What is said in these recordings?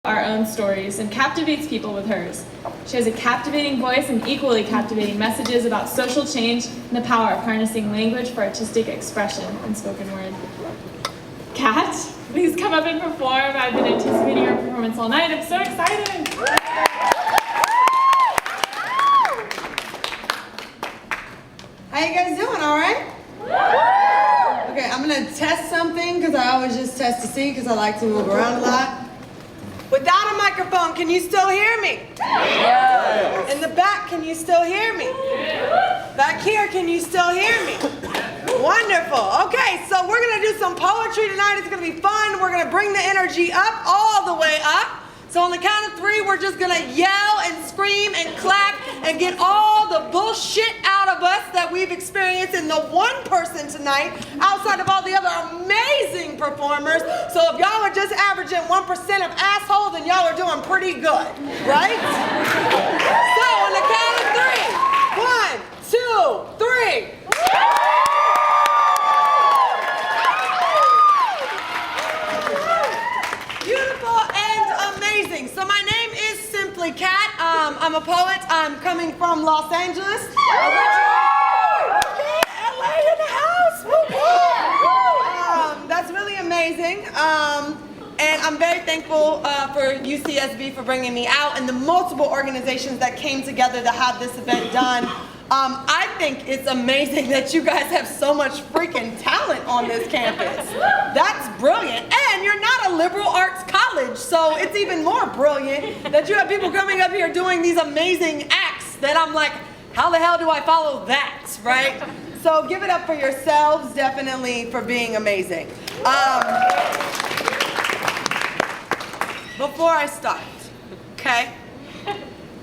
our own stories and captivates people with hers. She has a captivating voice and equally captivating messages about social change and the power of harnessing language for artistic expression and spoken word. Kat, please come up and perform. I've been anticipating your performance all night. I'm so excited. How you guys doing, all right? Okay, I'm gonna test something because I always just test to see because I like to move around a lot. Without a microphone, can you still hear me? Yes. In the back, can you still hear me? Back here, can you still hear me? Wonderful. Okay, so we're gonna do some poetry tonight. It's gonna be fun. We're gonna bring the energy up, all the way up. So on the count of 3, we're just gonna yell and scream and clap and get all the bullshit out of us that we've experienced in the one person tonight, outside of all the other amazing performers. So if y'all are just averaging 1% of assholes, then y'all are doing pretty good, right? So on the count of 3, 1, 2, 3. Beautiful and amazing. So my name is Simply Kat. I'm a poet. I'm coming from Los Angeles. Okay, LA in the house. That's really amazing. And I'm very thankful for UCSB for bringing me out and the multiple organizations that came together to have this event done. I think it's amazing that you guys have so much freaking talent on this campus. That's brilliant. And you're not a liberal arts college, so it's even more brilliant that you have people coming up here doing these amazing acts that I'm like, how the hell do I follow that, right? So give it up for yourselves, definitely, for being amazing. Before I start, okay?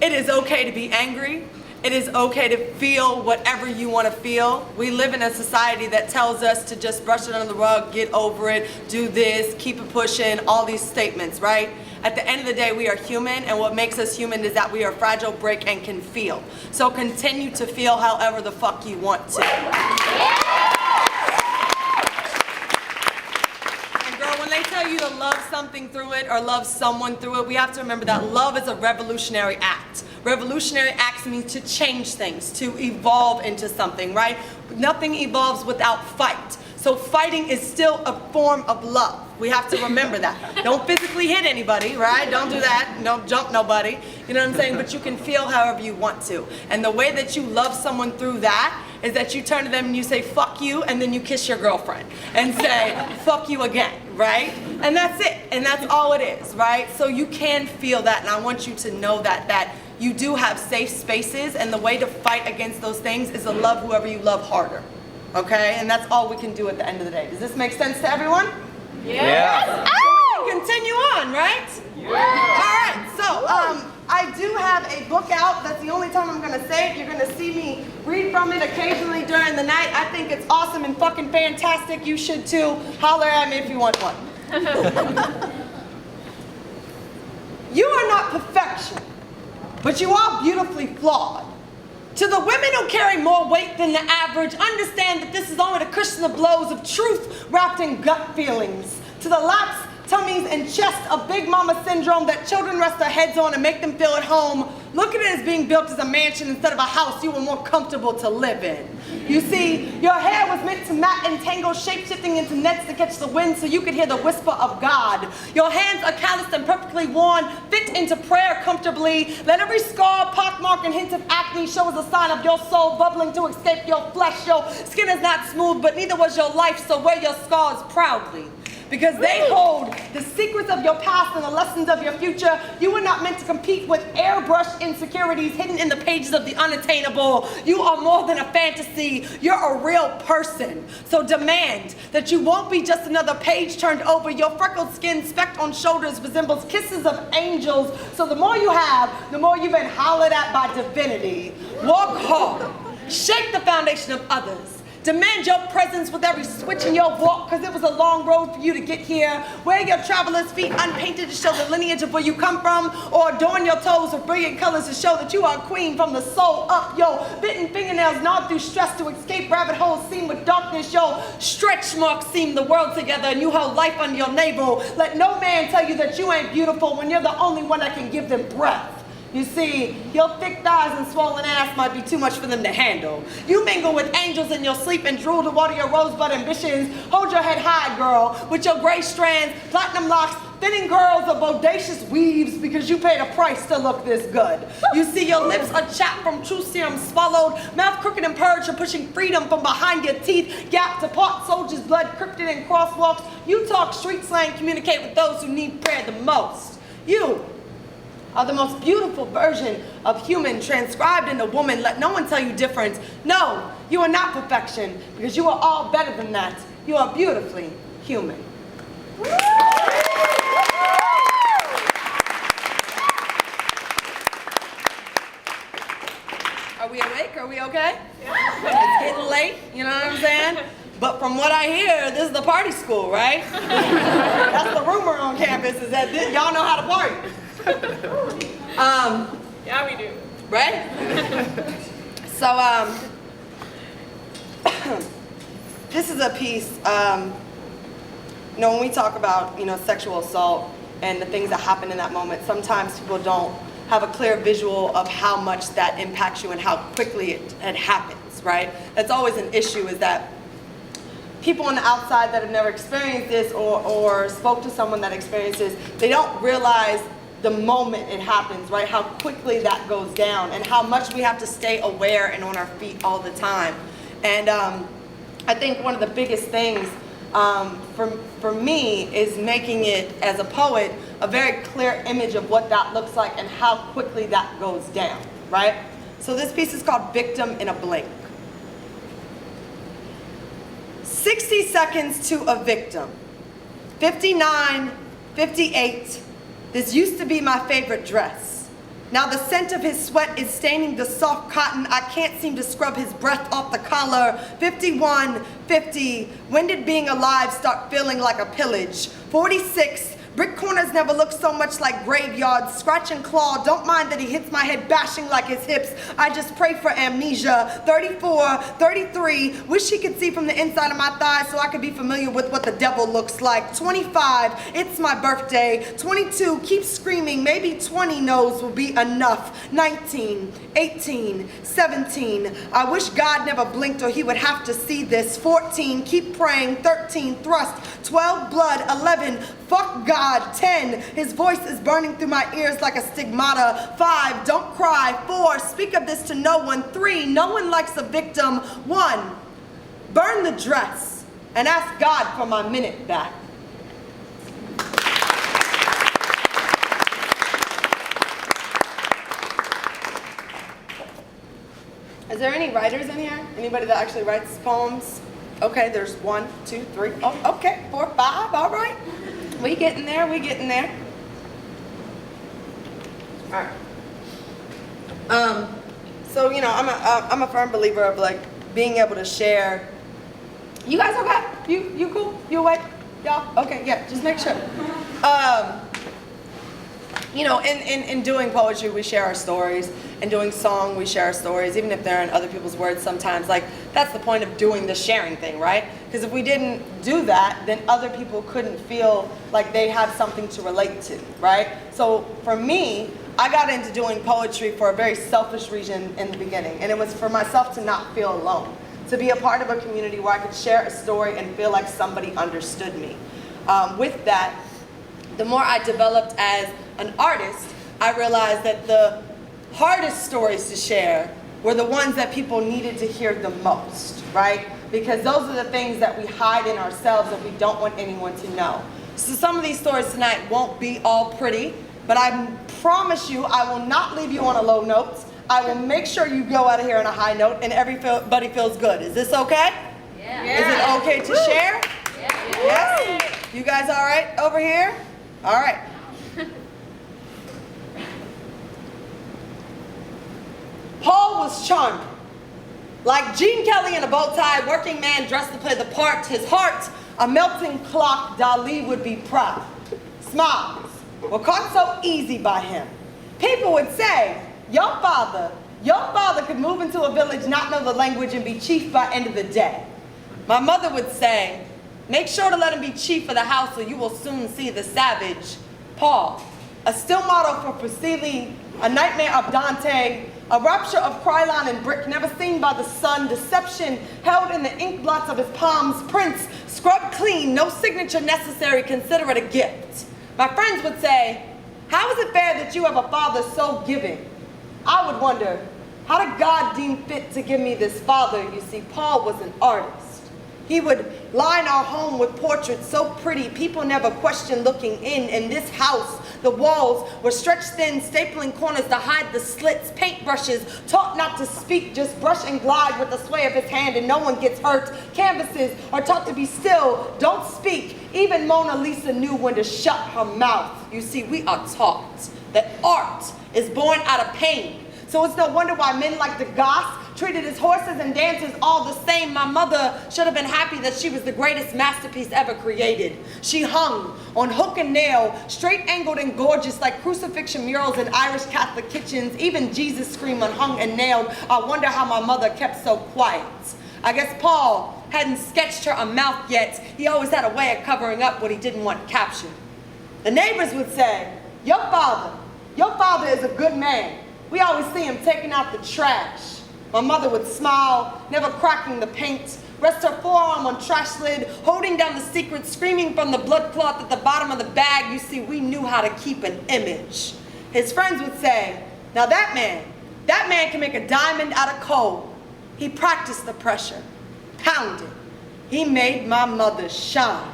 It is okay to be angry. It is okay to feel whatever you want to feel. We live in a society that tells us to just brush it under the rug, get over it, do this, keep it pushing, all these statements, right? At the end of the day, we are human, and what makes us human is that we are fragile, break, and can feel. So continue to feel however the fuck you want to. When they tell you to love something through it or love someone through it, we have to remember that love is a revolutionary act. Revolutionary acts mean to change things, to evolve into something, right? Nothing evolves without fight. So fighting is still a form of love. We have to remember that. Don't physically hit anybody, right? Don't do that. Don't jump nobody. You know what I'm saying? But you can feel however you want to. And the way that you love someone through that is that you turn to them and you say, fuck you, and then you kiss your girlfriend and say, fuck you again, right? And that's it. And that's all it is, right? So you can feel that, and I want you to know that you do have safe spaces, and the way to fight against those things is to love whoever you love harder, okay? And that's all we can do at the end of the day. Does this make sense to everyone? Yes. So we can continue on, right? Yeah. All right, so I do have a book out. That's the only time I'm gonna say it. You're gonna see me read from it occasionally during the night. I think it's awesome and fucking fantastic. You should too. Holler at me if you want one. You are not perfection, but you are beautifully flawed. To the women who carry more weight than the average, understand that this is only the cushion of blows of truth wrapped in gut feelings. To the laps, tummies, and chests of Big Mama syndrome that children rest their heads on and make them feel at home, look at it as being built as a mansion instead of a house you were more comfortable to live in. You see, your hair was meant to mat and tangle, shape-shifting into nets to catch the wind so you could hear the whisper of God. Your hands are calloused and perfectly worn, fit into prayer comfortably. Let every scar, pockmark, and hint of acne show as a sign of your soul bubbling to escape your flesh. Your skin is not smooth, but neither was your life, so wear your scars proudly. Because they hold the secrets of your past and the lessons of your future. You were not meant to compete with airbrushed insecurities hidden in the pages of the unattainable. You are more than a fantasy. You're a real person. So demand that you won't be just another page turned over. Your freckled skin specked on shoulders resembles kisses of angels. So the more you have, the more you've been hollered at by divinity. Walk hard. Shake the foundation of others. Demand your presence with every switch in your walk, because it was a long road for you to get here. Wear your traveler's feet unpainted to show the lineage of where you come from, or adorn your toes with brilliant colors to show that you are a queen from the soul up. Yo, bitten fingernails gnawed through stress to escape rabbit holes seamed with darkness. Yo, stretch marks seam the world together, and you hold life under your navel. Let no man tell you that you ain't beautiful when you're the only one that can give them breath. You see, your thick thighs and swollen ass might be too much for them to handle. You mingle with angels in your sleep and drool to water your rosebud ambitions. Hold your head high, girl, with your gray strands, platinum locks, thinning curls of bodacious weaves, because you paid a price to look this good. You see, your lips are chapped from true serum swallowed, mouth crooked and purged from pushing freedom from behind your teeth, gapped apart, soldiers' blood crypted in crosswalks. You talk street slang, communicate with those who need prayer the most. You are the most beautiful version of human transcribed into woman. Let no one tell you different. No, you are not perfection, because you are all better than that. You are beautifully human. Are we awake? Are we okay? It's getting late, you know what I'm saying? But from what I hear, this is the party school, right? That's the rumor on campus, is that y'all know how to party. Yeah, we do. Right? So, this is a piece, you know, when we talk about, you know, sexual assault and the things that happen in that moment, sometimes people don't have a clear visual of how much that impacts you and how quickly it happens, right? That's always an issue, is that people on the outside that have never experienced this or spoke to someone that experienced this, they don't realize the moment it happens, right? How quickly that goes down and how much we have to stay aware and on our feet all the time. And I think one of the biggest things for me is making it, as a poet, a very clear image of what that looks like and how quickly that goes down, right? So this piece is called Victim in a Blink. 60 seconds to a victim. 59, 58. This used to be my favorite dress. Now the scent of his sweat is staining the soft cotton. I can't seem to scrub his breath off the collar. 51, 50. When did being alive start feeling like a pillage? 46. Brick corners never look so much like graveyards. Scratch and claw, don't mind that he hits my head bashing like his hips. I just pray for amnesia. 34, 33, wish he could see from the inside of my thighs so I could be familiar with what the devil looks like. 25, it's my birthday. 22, keep screaming, maybe 20 no's will be enough. 19, 18, 17, I wish God never blinked or he would have to see this. 14, keep praying. 13, thrust. 12, blood. 11, fuck God. 10, his voice is burning through my ears like a stigmata. 5, don't cry. 4, speak of this to no one. 3, no one likes a victim. 1, burn the dress and ask God for my minute back. Is there any writers in here? Anybody that actually writes poems? Okay, there's 1, 2, 3. Oh, okay, 4, 5, all right. We getting there, we getting there. All right. So, you know, I'm a firm believer of, like, being able to share. You guys okay? You cool? You awake? Y'all? Okay, yeah, just make sure. You know, in doing poetry, we share our stories. In doing song, we share our stories, even if they're in other people's words sometimes. Like, that's the point of doing the sharing thing, right? Because if we didn't do that, then other people couldn't feel like they had something to relate to, right? So for me, I got into doing poetry for a very selfish reason in the beginning. And it was for myself to not feel alone. To be a part of a community where I could share a story and feel like somebody understood me. With that, the more I developed as an artist, I realized that the hardest stories to share were the ones that people needed to hear the most, right? Because those are the things that we hide in ourselves that we don't want anyone to know. So some of these stories tonight won't be all pretty, but I promise you I will not leave you on a low note. I will make sure you go out of here on a high note and everybody feels good. Is this okay? Yeah. Is it okay to share? Yeah. Yes? You guys all right over here? All right. Paul was charming. Like Gene Kelly in a bow tie, working man dressed to play the part, his heart, a melting clock, Dali would be proud. Smiles were caught so easy by him. People would say, your father could move into a village, not know the language, and be chief by end of the day. My mother would say, make sure to let him be chief of the house or you will soon see the savage. Paul, a still model for Priscilla, a nightmare of Dante, a rapture of Krylon and brick never seen by the sun, deception held in the ink blots of his palms, prints scrubbed clean, no signature necessary, consider it a gift. My friends would say, how is it fair that you have a father so giving? I would wonder, how did God deem fit to give me this father? You see, Paul was an artist. He would line our home with portraits so pretty, people never questioned looking in. In this house, the walls were stretched thin, stapling corners to hide the slits, paintbrushes, taught not to speak, just brush and glide with the sway of his hand and no one gets hurt. Canvases are taught to be still, don't speak. Even Mona Lisa knew when to shut her mouth. You see, we are taught that art is born out of pain. So it's no wonder why men like Degas treated his horses and dancers all the same. My mother should have been happy that she was the greatest masterpiece ever created. She hung on hook and nail, straight-angled and gorgeous like crucifixion murals in Irish Catholic kitchens. Even Jesus screamed on hung and nailed. I wonder how my mother kept so quiet. I guess Paul hadn't sketched her a mouth yet. He always had a way of covering up what he didn't want captured. The neighbors would say, your father is a good man. We always see him taking out the trash. My mother would smile, never cracking the paint, rest her forearm on trash lid, holding down the secret, screaming from the blood cloth at the bottom of the bag. You see, we knew how to keep an image. His friends would say, now that man can make a diamond out of coal. He practiced the pressure, pounded. He made my mother shine.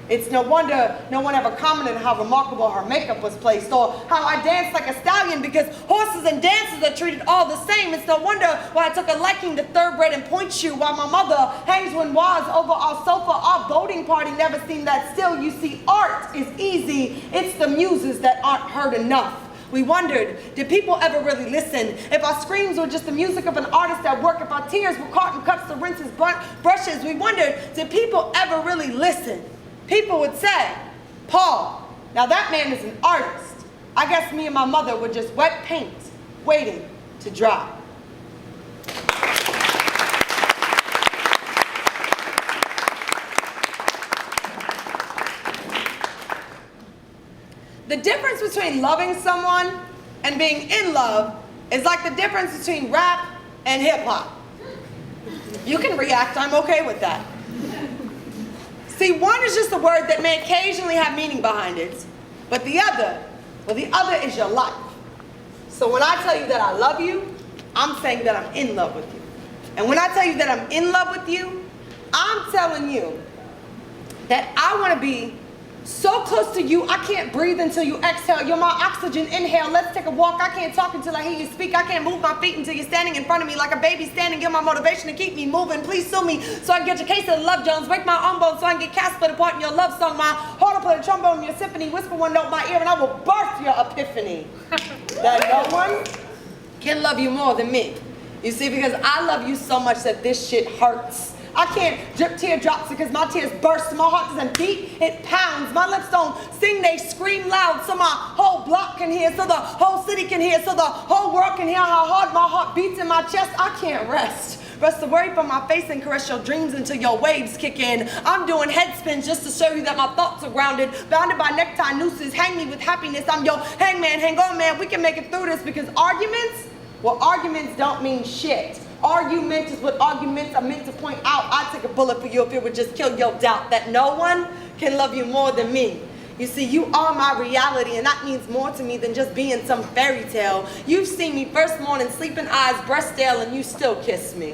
It's no wonder no one ever commented on how remarkable her makeup was placed or how I danced like a stallion, because horses and dancers are treated all the same. It's no wonder why I took a liking to thoroughbred and point shoe while my mother hangs winoirs over our sofa. Our voting party never seemed that still. You see, art is easy. It's the muses that aren't heard enough. We wondered, did people ever really listen? If our screams were just the music of an artist at work, if our tears were caught in cups to rinse his brushes, we wondered, did people ever really listen? People would say, Paul, now that man is an artist. I guess me and my mother were just wet paint, waiting to dry. The difference between loving someone and being in love is like the difference between rap and hip hop. You can react, I'm okay with that. See, one is just a word that may occasionally have meaning behind it, but the other is your life. So when I tell you that I love you, I'm saying that I'm in love with you. And when I tell you that I'm in love with you, I'm telling you that I want to be so close to you, I can't breathe until you exhale. You're my oxygen, inhale. Let's take a walk. I can't talk until I hear you speak. I can't move my feet until you're standing in front of me like a baby standing. Give my motivation to keep me moving. Please sue me so I can get your case of the love Jones. Break my arm bone so I can get cast split apart in your love song. My heart will play the trombone in your symphony. Whisper one note in my ear and I will birth your epiphany. That no one can love you more than me. You see, because I love you so much that this shit hurts. I can't drip teardrops because my tears burst. My heart doesn't beat, it pounds. My lips don't sing, they scream loud so my whole block can hear, so the whole city can hear, so the whole world can hear how hard my heart beats in my chest. I can't rest. Rest the worry from my face and caress your dreams until your waves kick in. I'm doing head spins just to show you that my thoughts are grounded, bounded by necktie nooses. Hang me with happiness. I'm your hangman. Hang on, man. We can make it through this, because arguments don't mean shit. Argument is what arguments are meant to point out. I'd take a bullet for you if it would just kill your doubt that no one can love you more than me. You see, you are my reality, and that means more to me than just being some fairy tale. You've seen me first morning, sleeping eyes, breast stale, and you still kiss me.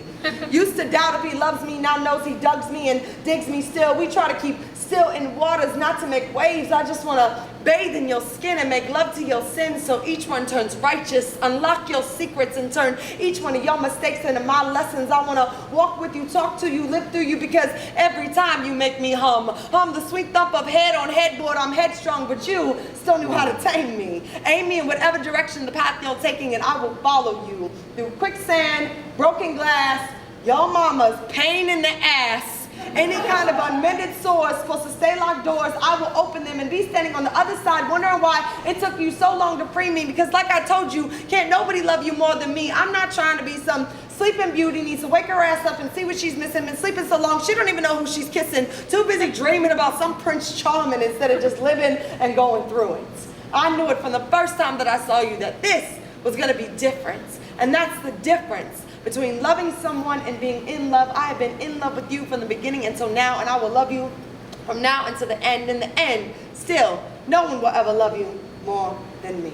Used to doubt if he loves me, now knows he dugs me and digs me still. We try to keep still in waters, not to make waves. I just want to bathe in your skin and make love to your sins so each one turns righteous. Unlock your secrets and turn each one of your mistakes into my lessons. I want to walk with you, talk to you, live through you, because every time you make me hum the sweet thump of head on headboard. I'm headstrong, but you still knew how to tame me. Aim me in whatever direction the path you're taking, and I will follow you through quicksand, broken glass, Your mama's pain in the ass. Any kind of unmended sores supposed to stay locked doors, I will open them and be standing on the other side wondering why it took you so long to free me. Because like I told you, can't nobody love you more than me. I'm not trying to be some sleeping beauty, needs to wake her ass up and see what she's missing. Been sleeping so long, she don't even know who she's kissing. Too busy dreaming about some Prince Charming instead of just living and going through it. I knew it from the first time that I saw you that this was gonna be different. And that's the difference between loving someone and being in love. I have been in love with you from the beginning until now, and I will love you from now until the end. In the end, still, no one will ever love you more than me.